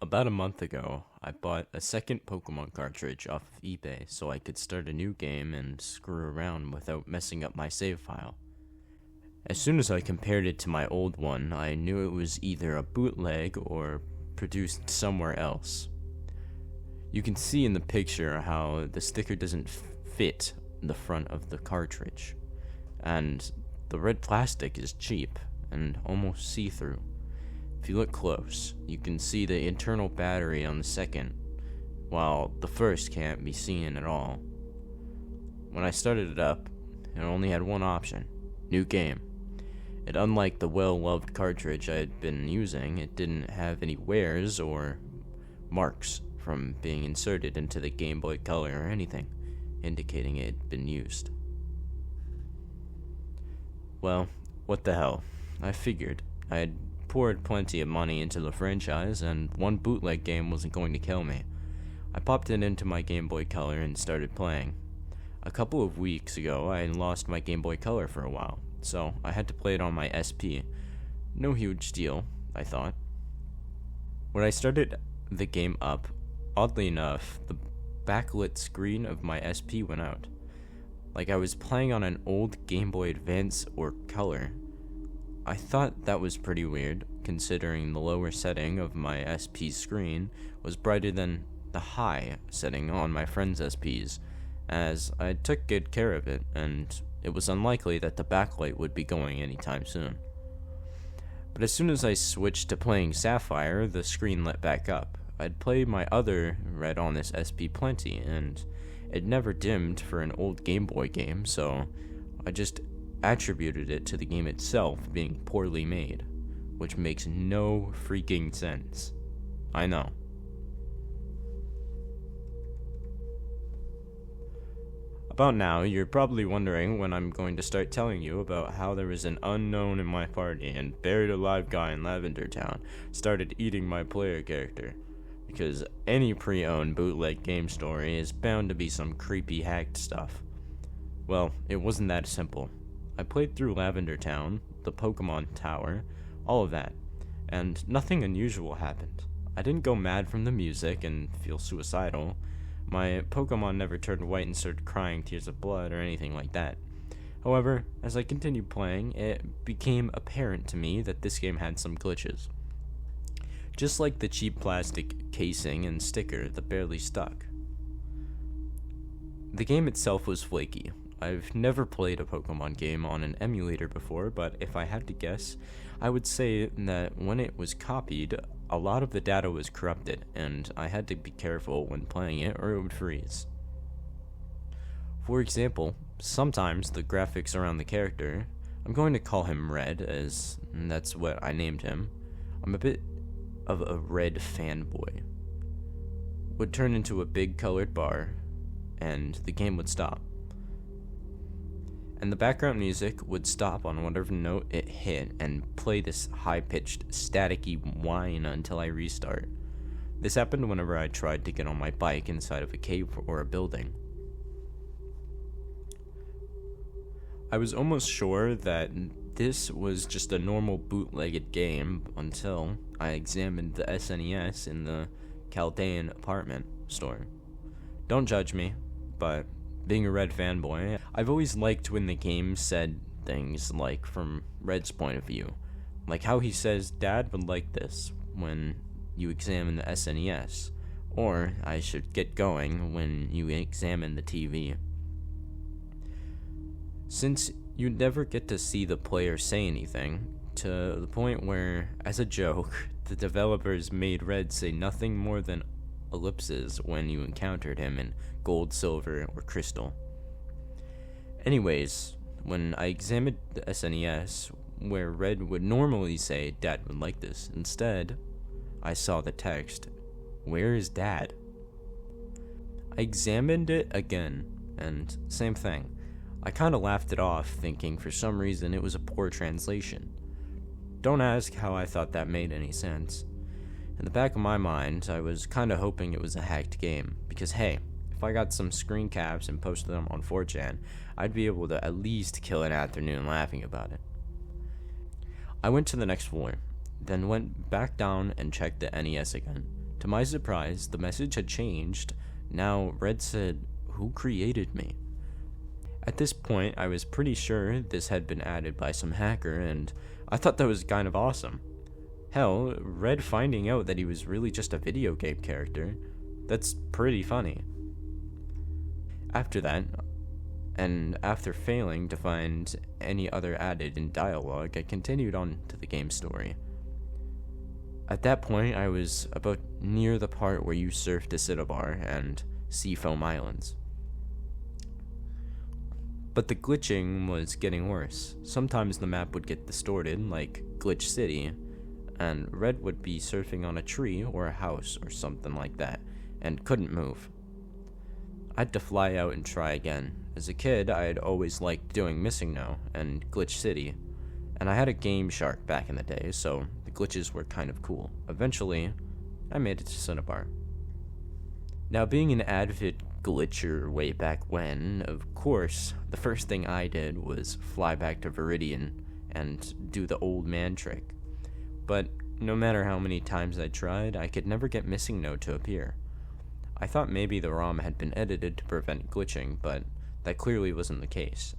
About a month ago, I bought a second Pokemon cartridge off of eBay so I could start a new game and screw around without messing up my save file. As soon as I compared it to my old one, I knew it was either a bootleg or produced somewhere else. You can see in the picture how the sticker doesn't fit the front of the cartridge, and the red plastic is cheap and almost see-through. If you look close, you can see the internal battery on the second, while the first can't be seen at all. When I started it up, it only had one option: new game. And unlike the well-loved cartridge I had been using, it didn't have any wears or marks from being inserted into the Game Boy Color or anything, indicating it had been used. Well, what the hell. I figured. I had poured plenty of money into the franchise, and one bootleg game wasn't going to kill me. I popped it into my Game Boy Color and started playing. A couple of weeks ago, I lost my Game Boy Color for a while, so I had to play it on my SP. No huge deal, I thought. When I started the game up, oddly enough, the backlit screen of my SP went out. Like I was playing on an old Game Boy Advance or Color. I thought that was pretty weird, considering the lower setting of my SP screen was brighter than the high setting on my friend's SPs, as I took good care of it, and it was unlikely that the backlight would be going anytime soon. But as soon as I switched to playing Sapphire, the screen lit back up. I'd played my other Red on this SP plenty, and it never dimmed for an old Game Boy game, so I just attributed it to the game itself being poorly made, which makes no freaking sense. I know. About now, you're probably wondering when I'm going to start telling you about how there was an unknown in my party and buried alive guy in Lavender Town started eating my player character. Because any pre-owned bootleg game story is bound to be some creepy hacked stuff. Well, it wasn't that simple. I played through Lavender Town, the Pokémon Tower, all of that, and nothing unusual happened. I didn't go mad from the music and feel suicidal. My Pokémon never turned white and started crying tears of blood or anything like that. However, as I continued playing, it became apparent to me that this game had some glitches. Just like the cheap plastic casing and sticker that barely stuck. The game itself was flaky. I've never played a Pokemon game on an emulator before, but if I had to guess, I would say that when it was copied, a lot of the data was corrupted, and I had to be careful when playing it or it would freeze. For example, sometimes the graphics around the character, I'm going to call him Red, as that's what I named him, I'm a bit of a Red fanboy, would turn into a big colored bar, and the game would stop. And the background music would stop on whatever note it hit and play this high-pitched, staticky whine until I restart. This happened whenever I tried to get on my bike inside of a cave or a building. I was almost sure that this was just a normal bootlegged game until I examined the SNES in the Chaldean apartment store. Don't judge me, but being a Red fanboy, I've always liked when the game said things like from Red's point of view. Like how he says, "Dad would like this," when you examine the SNES. Or, "I should get going," when you examine the TV. Since you never get to see the player say anything, to the point where, as a joke, the developers made Red say nothing more than ellipses when you encountered him in gold, silver, or crystal. Anyways, when I examined the SNES, where Red would normally say, "Dad would like this," instead, I saw the text, "Where is Dad?" I examined it again, and same thing. I kinda laughed it off, thinking for some reason it was a poor translation. Don't ask how I thought that made any sense. In the back of my mind, I was kinda hoping it was a hacked game, because hey, if I got some screen caps and posted them on 4chan, I'd be able to at least kill an afternoon laughing about it. I went to the next floor, then went back down and checked the NES again, To my surprise, the message had changed. Now, Red said, "Who created me?" At this point, I was pretty sure this had been added by some hacker, and I thought that was kind of awesome. Hell, Red finding out that he was really just a video game character, that's pretty funny. After that, and after failing to find any other added in dialogue, I continued on to the game story. At that point, I was about near the part where you surf to Cinnabar and Seafoam Islands. But the glitching was getting worse. Sometimes the map would get distorted, like Glitch City, and Red would be surfing on a tree or a house or something like that, and couldn't move. I had to fly out and try again. As a kid, I had always liked doing Missing No and Glitch City, and I had a Game Shark back in the day, so the glitches were kind of cool. Eventually, I made it to Cinnabar. Now, being an avid glitcher way back when, of course, the first thing I did was fly back to Viridian and do the old man trick. But no matter how many times I tried, I could never get Missing No to appear. I thought maybe the ROM had been edited to prevent glitching, but that clearly wasn't the case,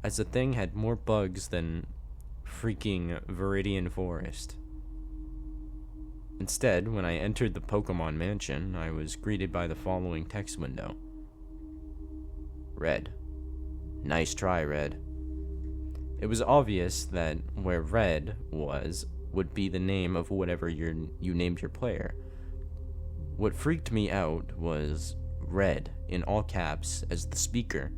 as the thing had more bugs than freaking Viridian Forest. Instead, when I entered the Pokémon mansion, I was greeted by the following text window. Red. Nice try, Red. It was obvious that where Red was would be the name of whatever you named your player. What freaked me out was Red in all caps as the speaker.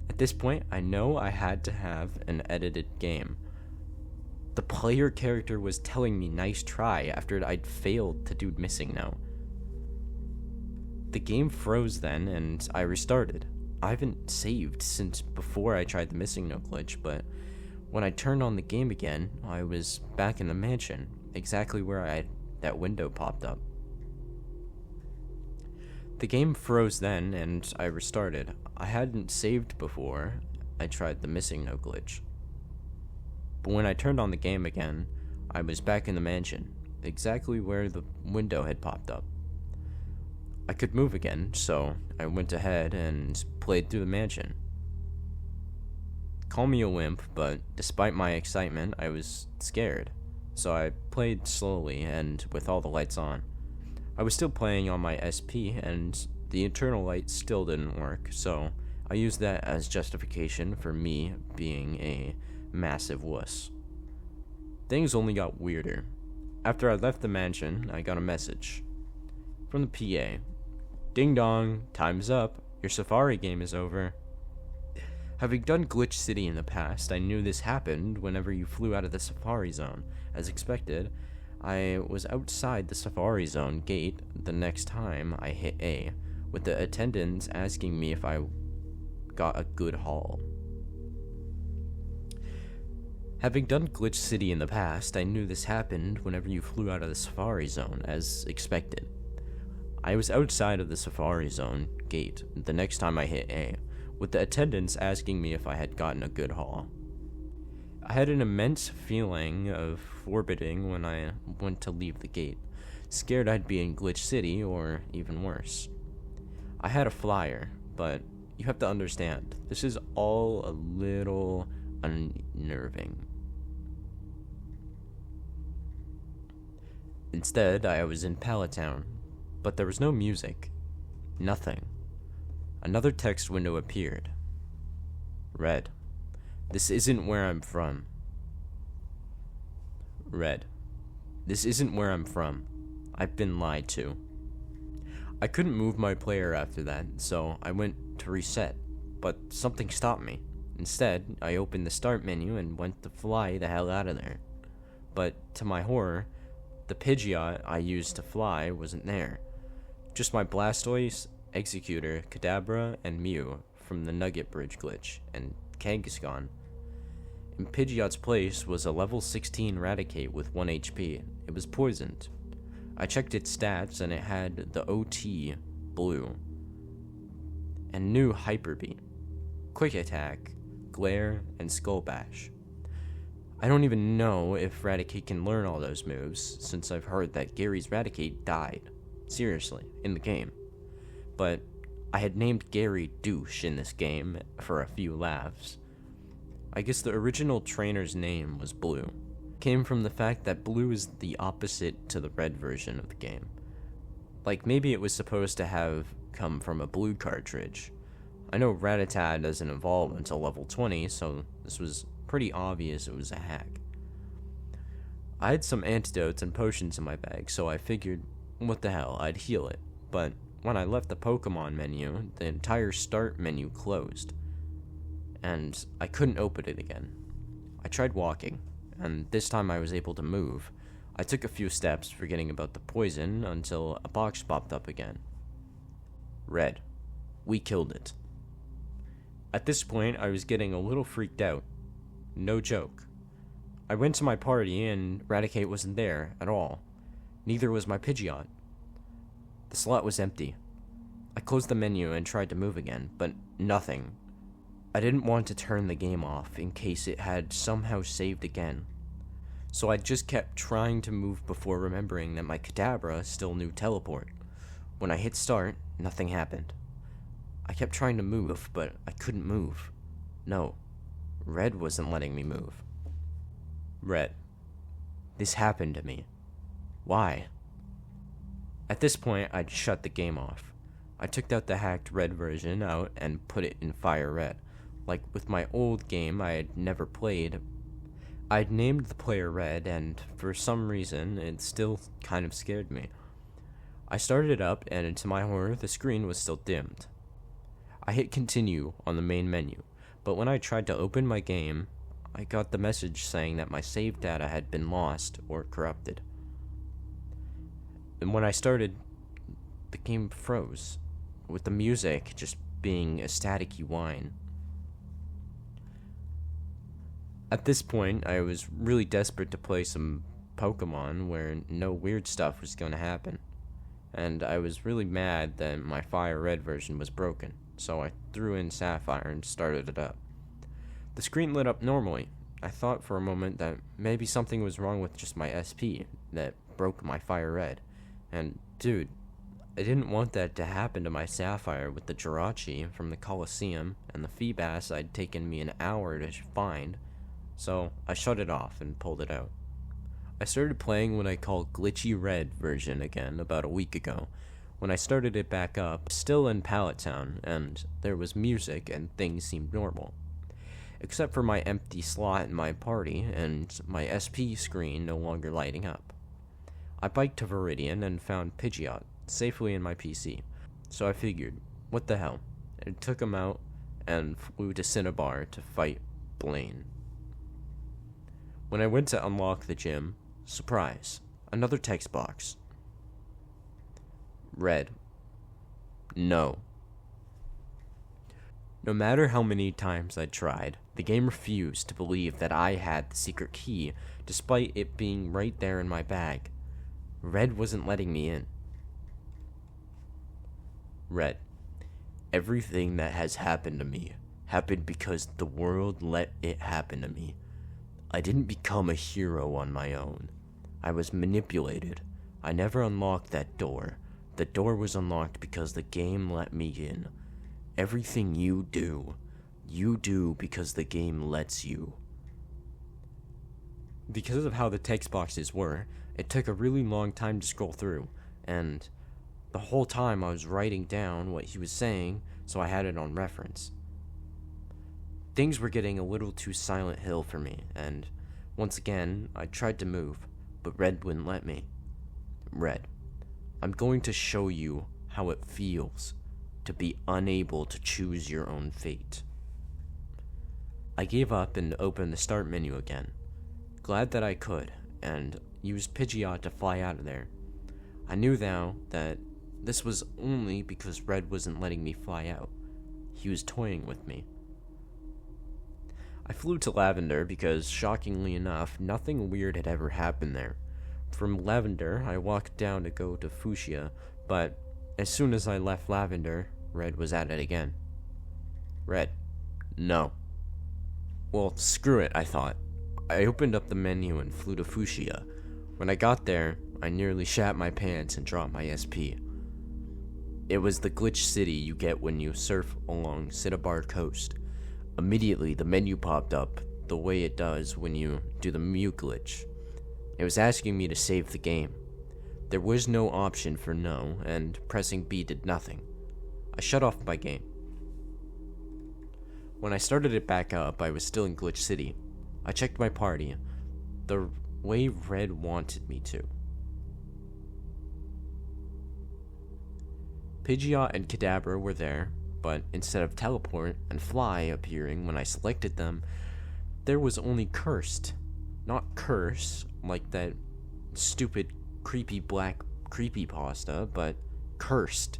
At this point, I know I had to have an edited game. The player character was telling me nice try after I'd failed to do Missing No. The game froze then, and I restarted. I haven't saved since before I tried the Missing No glitch, but when I turned on the game again, I was back in the mansion, exactly where that window popped up. The game froze then, and I restarted. I hadn't saved before I tried the Missing No glitch. But when I turned on the game again, I was back in the mansion, exactly where the window had popped up. I could move again, so I went ahead and played through the mansion. Call me a wimp, but despite my excitement, I was scared, so I played slowly and with all the lights on. I was still playing on my SP, and the internal light still didn't work, so I used that as justification for me being a massive wuss. Things only got weirder. After I left the mansion, I got a message from the PA. Ding dong, time's up, your Safari game is over. Having done Glitch City in the past, I knew this happened whenever you flew out of the Safari Zone. As expected, I was outside the Safari Zone gate the next time I hit A, with the attendants asking me if I got a good haul. Having done Glitch City in the past, I knew this happened whenever you flew out of the Safari Zone, as expected. I was outside of the Safari Zone gate the next time I hit A, with the attendants asking me if I had gotten a good haul. I had an immense feeling of foreboding when I went to leave the gate, scared I'd be in Glitch City or even worse. I had a flyer, but you have to understand, this is all a little unnerving. Instead, I was in Pallet Town, but there was no music. Nothing. Another text window appeared. Red. This isn't where I'm from. Red. This isn't where I'm from. I've been lied to. I couldn't move my player after that, so I went to reset, but something stopped me. Instead, I opened the start menu and went to fly the hell out of there. But to my horror, the Pidgeot I used to fly wasn't there. Just my Blastoise, Executor, Kadabra, and Mew from the Nugget Bridge glitch, and Kangaskhan. In Pidgeot's place was a level 16 Raticate with 1 HP. It was poisoned. I checked its stats and it had the OT Blue and new Hyper Beam, Quick Attack, Glare, and Skull Bash. I don't even know if Raticate can learn all those moves, since I've heard that Gary's Raticate died. seriously, in the game. But I had named Gary Douche in this game for a few laughs. I guess the original trainer's name was Blue. Came from the fact that blue is the opposite to the red version of the game. Like, maybe it was supposed to have come from a blue cartridge. I know Rattata doesn't evolve until level 20, so this was pretty obvious it was a hack. I had some antidotes and potions in my bag, so I figured, what the hell, I'd heal it. But when I left the Pokemon menu, the entire start menu closed, and I couldn't open it again. I tried walking, and this time I was able to move. I took a few steps, forgetting about the poison, until a box popped up again. Red. We killed it. At this point, I was getting a little freaked out. No joke. I went to my party, and Raticate wasn't there at all. Neither was my Pidgeot. The slot was empty. I closed the menu and tried to move again, but nothing. I didn't want to turn the game off in case it had somehow saved again. So I just kept trying to move before remembering that my Kadabra still knew teleport. When I hit start, nothing happened. I kept trying to move, but I couldn't move. No, Red wasn't letting me move. Red. This happened to me. Why? At this point, I'd shut the game off. I took out the hacked red version out and put it in Fire Red. Like with my old game I had never played, I'd named the player Red, and for some reason, it still kind of scared me. I started it up, and to my horror, the screen was still dimmed. I hit continue on the main menu, but when I tried to open my game, I got the message saying that my save data had been lost or corrupted. And when I started, the game froze, with the music just being a staticky whine. At this point, I was really desperate to play some Pokemon where no weird stuff was going to happen. And I was really mad that my Fire Red version was broken, so I threw in Sapphire and started it up. The screen lit up normally. I thought for a moment that maybe something was wrong with just my SP that broke my Fire Red. And, dude, I didn't want that to happen to my Sapphire with the Jirachi from the Coliseum and the Feebas I'd taken me an hour to find. So I shut it off and pulled it out. I started playing what I call Glitchy Red version again about a week ago. When I started it back up, still in Pallet Town, and there was music and things seemed normal. Except for my empty slot in my party and my SP screen no longer lighting up. I biked to Viridian and found Pidgeot safely in my PC, so I figured, what the hell, and took him out and flew to Cinnabar to fight Blaine. When I went to unlock the gym, surprise, another text box. Red. No. No matter how many times I tried, the game refused to believe that I had the secret key, despite it being right there in my bag. Red wasn't letting me in. Red. Everything that has happened to me happened because the world let it happen to me. I didn't become a hero on my own. I was manipulated. I never unlocked that door. The door was unlocked because the game let me in. Everything you do because the game lets you. Because of how the text boxes were, it took a really long time to scroll through, and the whole time I was writing down what he was saying, so I had it on reference. Things were getting a little too Silent Hill for me, and once again, I tried to move, but Red wouldn't let me. Red, I'm going to show you how it feels to be unable to choose your own fate. I gave up and opened the start menu again, glad that I could, and used Pidgeot to fly out of there. I knew now that this was only because Red wasn't letting me fly out. He was toying with me. I flew to Lavender because, shockingly enough, nothing weird had ever happened there. From Lavender, I walked down to go to Fuchsia, but as soon as I left Lavender, Red was at it again. Red. No. Well, screw it, I thought. I opened up the menu and flew to Fuchsia. When I got there, I nearly shat my pants and dropped my SP. It was the glitch city you get when you surf along Cinnabar Coast. Immediately, the menu popped up the way it does when you do the mute glitch. It was asking me to save the game. There was no option for no, and pressing B did nothing. I shut off my game. When I started it back up, I was still in Glitch City. I checked my party, the way Red wanted me to. Pidgeot and Kadabra were there, but instead of Teleport and Fly appearing when I selected them, there was only Cursed. Not Curse, like that stupid creepy black Creepypasta, but Cursed.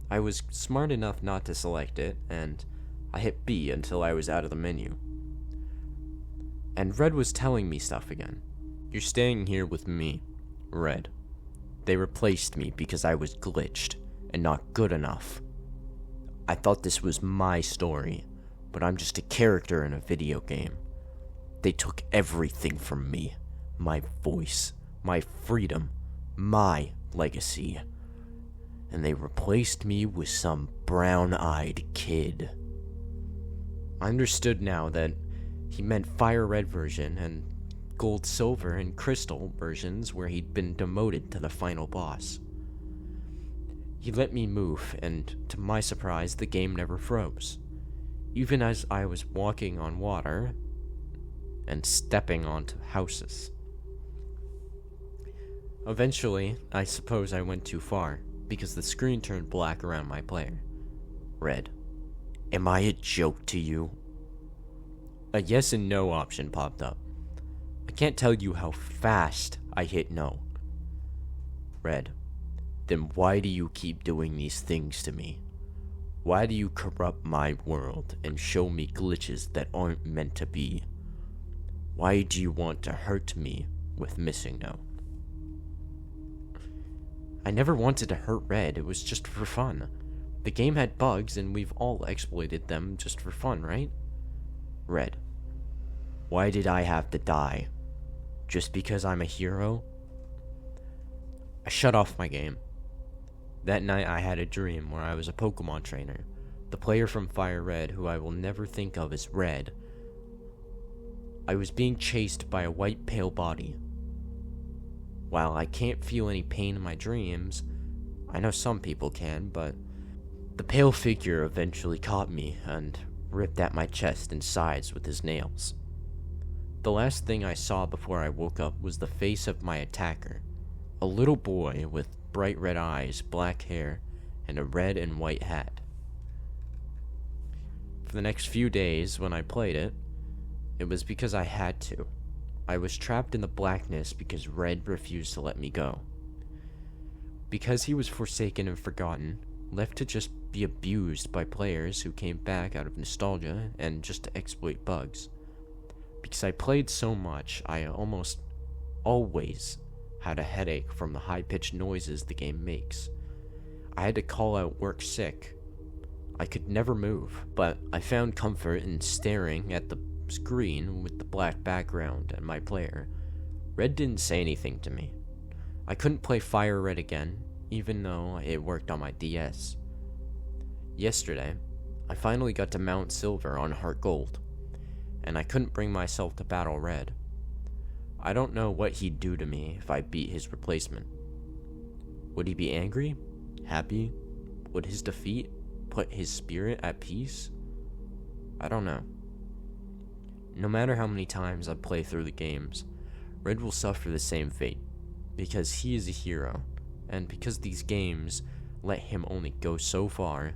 I was smart enough not to select it, and I hit B until I was out of the menu. And Red was telling me stuff again. You're staying here with me, Red. They replaced me because I was glitched and not good enough. I thought this was my story, but I'm just a character in a video game. They took everything from me. My voice, my freedom, my legacy. And they replaced me with some brown-eyed kid. I understood now that he meant Fire Red version and Gold Silver and Crystal versions where he'd been demoted to the final boss. He let me move, and to my surprise, the game never froze. Even as I was walking on water and stepping onto houses. Eventually, I suppose I went too far, because the screen turned black around my player. Red, am I a joke to you? A yes and no option popped up. I can't tell you how fast I hit no. Red, then why do you keep doing these things to me? Why do you corrupt my world and show me glitches that aren't meant to be? Why do you want to hurt me with missing no? I never wanted to hurt Red, it was just for fun. The game had bugs and we've all exploited them just for fun, right? Red, why did I have to die? Just because I'm a hero? I shut off my game. That night I had a dream where I was a Pokémon trainer. The player from Fire Red, who I will never think of as Red. I was being chased by a white pale body. While I can't feel any pain in my dreams, I know some people can, but the pale figure eventually caught me and ripped at my chest and sides with his nails. The last thing I saw before I woke up was the face of my attacker, a little boy with bright red eyes, black hair, and a red and white hat. For the next few days, when I played it, it was because I had to. I was trapped in the blackness because Red refused to let me go. Because he was forsaken and forgotten, left to just be abused by players who came back out of nostalgia and just to exploit bugs. Because I played so much, I almost always had a headache from the high-pitched noises the game makes. I had to call out work sick. I could never move, but I found comfort in staring at the screen with the black background and my player. Red didn't say anything to me. I couldn't play Fire Red again, even though it worked on my DS. Yesterday, I finally got to Mount Silver on Heart Gold, and I couldn't bring myself to battle Red. I don't know what he'd do to me if I beat his replacement. Would he be angry? Happy? Would his defeat put his spirit at peace? I don't know. No matter how many times I play through the games, Red will suffer the same fate, because he is a hero, and because these games let him only go so far,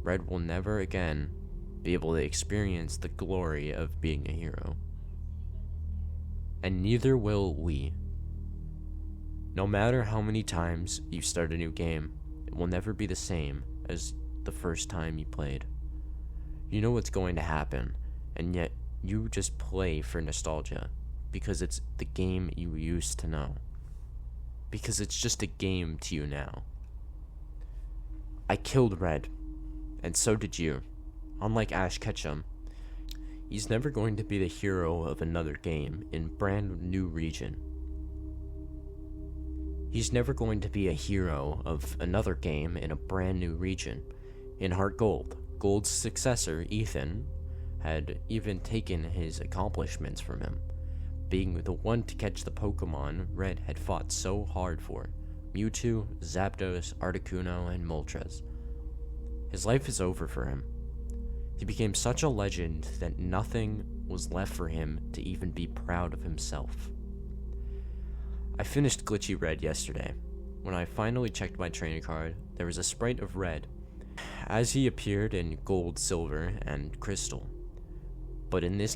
Red will never again be able to experience the glory of being a hero. And neither will we. No matter how many times you start a new game, it will never be the same as the first time you played. You know what's going to happen, and yet you just play for nostalgia, because it's the game you used to know. Because it's just a game to you now. I killed Red, and so did you. Unlike Ash Ketchum, he's never going to be the hero of another game in brand new region. He's never going to be a hero of another game in a brand new region. In Heart Gold, Gold's successor, Ethan, had even taken his accomplishments from him, being the one to catch the Pokémon Red had fought so hard for: Mewtwo, Zapdos, Articuno, and Moltres. His life is over for him. He became such a legend that nothing was left for him to even be proud of himself. I finished Glitchy Red yesterday. When I finally checked my trainer card, there was a sprite of Red, as he appeared in Gold, Silver, and Crystal. But in the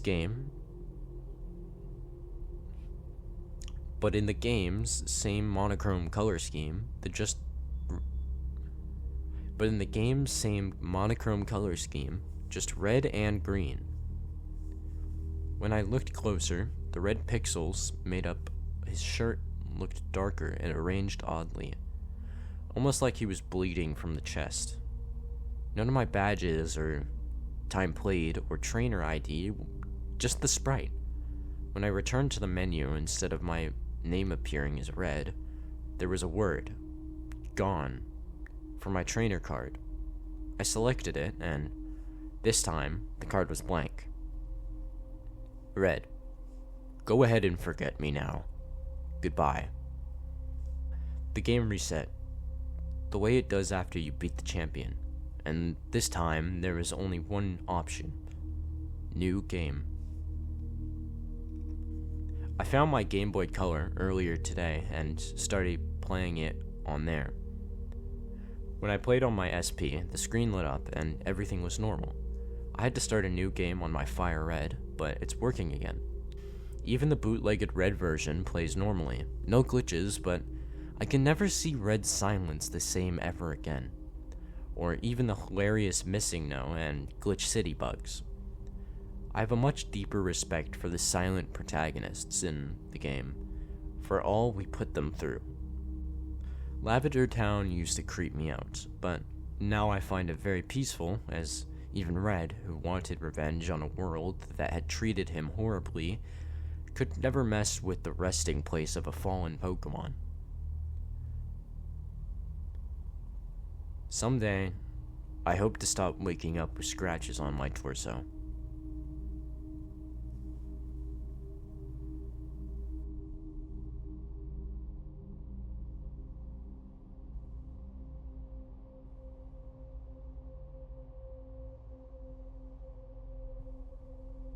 game's same monochrome color scheme, just red and green. When I looked closer, the red pixels made up his shirt looked darker and arranged oddly, almost like he was bleeding from the chest. None of my badges or time played or trainer ID, just the sprite. When I returned to the menu, instead of my name appearing as red, there was a word, gone, for my trainer card. I selected it, and this time, the card was blank. Red, go ahead and forget me now. Goodbye. The game reset, the way it does after you beat the champion, and this time there is only one option: new game. I found my Game Boy Color earlier today and started playing it on there. When I played on my SP, the screen lit up and everything was normal. I had to start a new game on my Fire Red, but it's working again. Even the bootlegged Red version plays normally. No glitches, but I can never see Red's silence the same ever again. Or even the hilarious Missing No and Glitch City bugs. I have a much deeper respect for the silent protagonists in the game, for all we put them through. Lavender Town used to creep me out, but now I find it very peaceful, as even Red, who wanted revenge on a world that had treated him horribly, could never mess with the resting place of a fallen Pokemon. Someday, I hope to stop waking up with scratches on my torso.